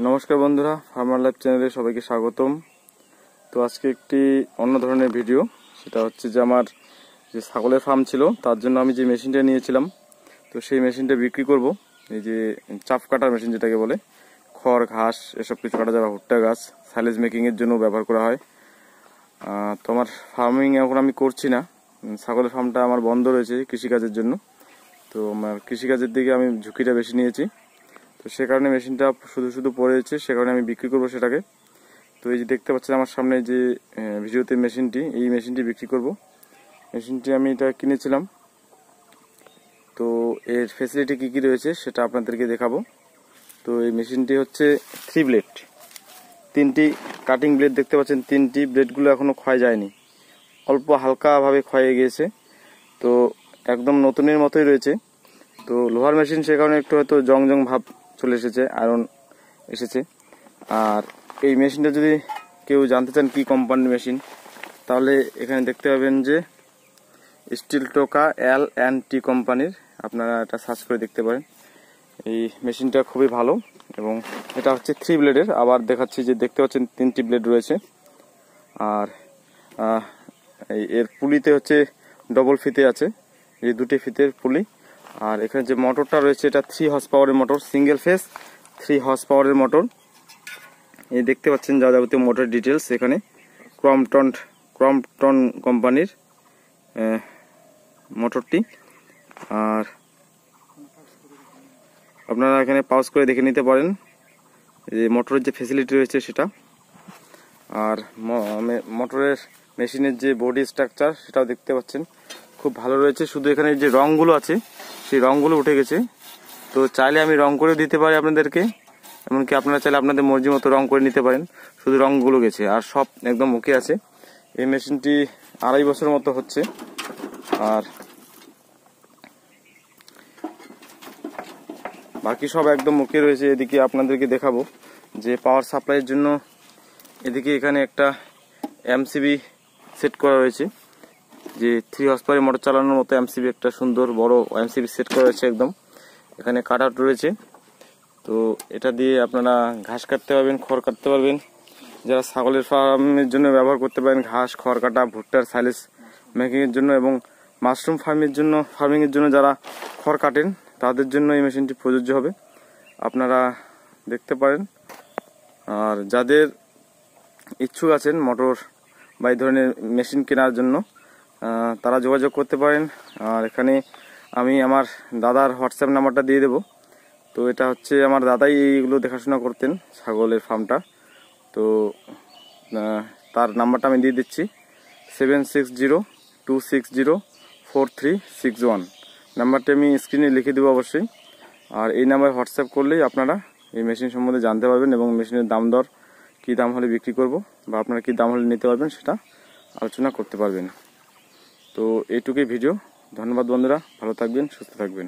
নমস্কার বন্ধুরা, farmer life চ্যানেলে সবাইকে স্বাগতম। তো আজকে একটি অন্য ধরনের ভিডিও, সেটা হচ্ছে যে আমার যে ছাগলের ফার্ম ছিল তার জন্য আমি যে মেশিনটা নিয়েছিলাম, তো সেই মেশিনটা বিক্রি করব। এই যে চাপ কাটার মেশিন যেটাকে বলে, খড় ঘাস এসব কিছু কাটা যাবে, ভুট্টা গাছ সাইলেজ মেকিংয়ের জন্য ব্যবহার করা হয়। তো আমার ফার্মিং এখন আমি করছি না, ছাগলের ফার্মটা আমার বন্ধ রয়েছে কৃষিকাজের জন্য। তো আমার কৃষিকাজের দিকে আমি ঝুঁকিটা বেশি নিয়েছি, তো সে কারণে মেশিনটা শুধু পড়েছে, সে কারণে আমি বিক্রি করব সেটাকে। তো এই যে দেখতে পাচ্ছেন আমার সামনে যে ভিডিওতে মেশিনটি, এই মেশিনটি বিক্রি করব। মেশিনটি আমি এটা কিনেছিলাম, তো এর ফ্যাসিলিটি কী কী রয়েছে সেটা আপনাদেরকে দেখাবো। তো এই মেশিনটি হচ্ছে 3 ব্লেড, 3টি কাটিং ব্লেড দেখতে পাচ্ছেন। 3টি ব্লেডগুলো এখনও ক্ষয় যায়নি, অল্প হালকাভাবে ক্ষয়ে গিয়েছে, তো একদম নতুনের মতোই রয়েছে। তো লোহার মেশিন, সে কারণে একটু হয়তো জং ভাব চলে এসেছে, আয়রন এসেছে। আর এই মেশিনটা যদি কেউ জানতে চান কি কোম্পানির মেশিন, তাহলে এখানে দেখতে পাবেন যে স্টিল টোকা L&T কোম্পানির, আপনারা এটা সার্চ করে দেখতে পারেন। এই মেশিনটা খুবই ভালো এবং এটা হচ্ছে 3 ব্লেডের। আবার দেখাচ্ছি যে দেখতে পাচ্ছেন 3টি ব্লেড রয়েছে। আর এর পুলিতে হচ্ছে ডবল ফিতে আছে, এই 2টি ফিতের পুলি। আর এখানে যে মোটরটা রয়েছে এটা 3 হর্স পাওয়ারের মোটর, সিঙ্গেল ফেজ 3 হর্স পাওয়ারের মোটর। এই দেখতে পাচ্ছেন যা যাবতীয় মোটর ডিটেলস এখানে, ক্রম্পটন কোম্পানির মোটরটি। আর আপনারা এখানে পাউজ করে দেখে নিতে পারেন যে মোটরের যে ফ্যাসিলিটি রয়েছে সেটা। আর মোটরের মেশিনের যে বডি স্ট্রাকচার সেটাও দেখতে পাচ্ছেন খুব ভালো রয়েছে। শুধু এখানে যে রঙগুলো আছে সেই রঙগুলো উঠে গেছে, তো চাইলে আমি রং করে দিতে পারি আপনাদেরকে, এমনকি আপনারা চাইলে আপনাদের মর্জি মতো রং করে নিতে পারেন। শুধু রঙগুলো গেছে, আর সব একদম ওকে আছে। এই মেশিনটি 2.5 বছরের মতো হচ্ছে। আর বাকি সব একদম ওকে রয়েছে। এদিকে আপনাদেরকে দেখাবো যে পাওয়ার সাপ্লাইয়ের জন্য এদিকে এখানে একটা এমসিবি সেট করা রয়েছে, যে 3 হর্স পাওয়ারের মোটর চালানোর মতো এমসিবি, একটা সুন্দর বড় এমসিবি সেট করা রয়েছে একদম। এখানে কাট আউট রয়েছে, তো এটা দিয়ে আপনারা ঘাস কাটতে পারবেন, খড় কাটতে পারবেন। যারা ছাগলের ফার্মের জন্য ব্যবহার করতে পারেন, ঘাস খড় কাটা, ভুট্টার সাইলেজ মেকিংয়ের জন্য এবং মাশরুম ফার্মিংয়ের জন্য যারা খড় কাটেন তাদের জন্য এই মেশিনটি প্রযোজ্য হবে, আপনারা দেখতে পারেন। আর যাদের ইচ্ছুক আছেন মোটর বা এই ধরনের মেশিন কেনার জন্য, তারা যোগাযোগ করতে পারেন। আর এখানে আমি আমার দাদার হোয়াটসঅ্যাপ নাম্বারটা দিয়ে দেবো। তো এটা হচ্ছে আমার দাদাই এইগুলো দেখাশোনা করতেন, ছাগলের ফার্মটা। তো তার নাম্বারটা আমি দিয়ে দিচ্ছি, 7602604361। নাম্বারটি আমি স্ক্রিনে লিখে দেবো অবশ্যই। আর এই নাম্বারে হোয়াটসঅ্যাপ করলেই আপনারা এই মেশিন সম্বন্ধে জানতে পারবেন এবং মেশিনের দাম দর কী দাম হলে বিক্রি করব বা আপনারা কী দাম হলে নিতে পারবেন সেটা আলোচনা করতে পারবেন। তো এইটুকুই ভিডিও। ধন্যবাদ বন্ধুরা, ভালো থাকবেন, সুস্থ থাকবেন।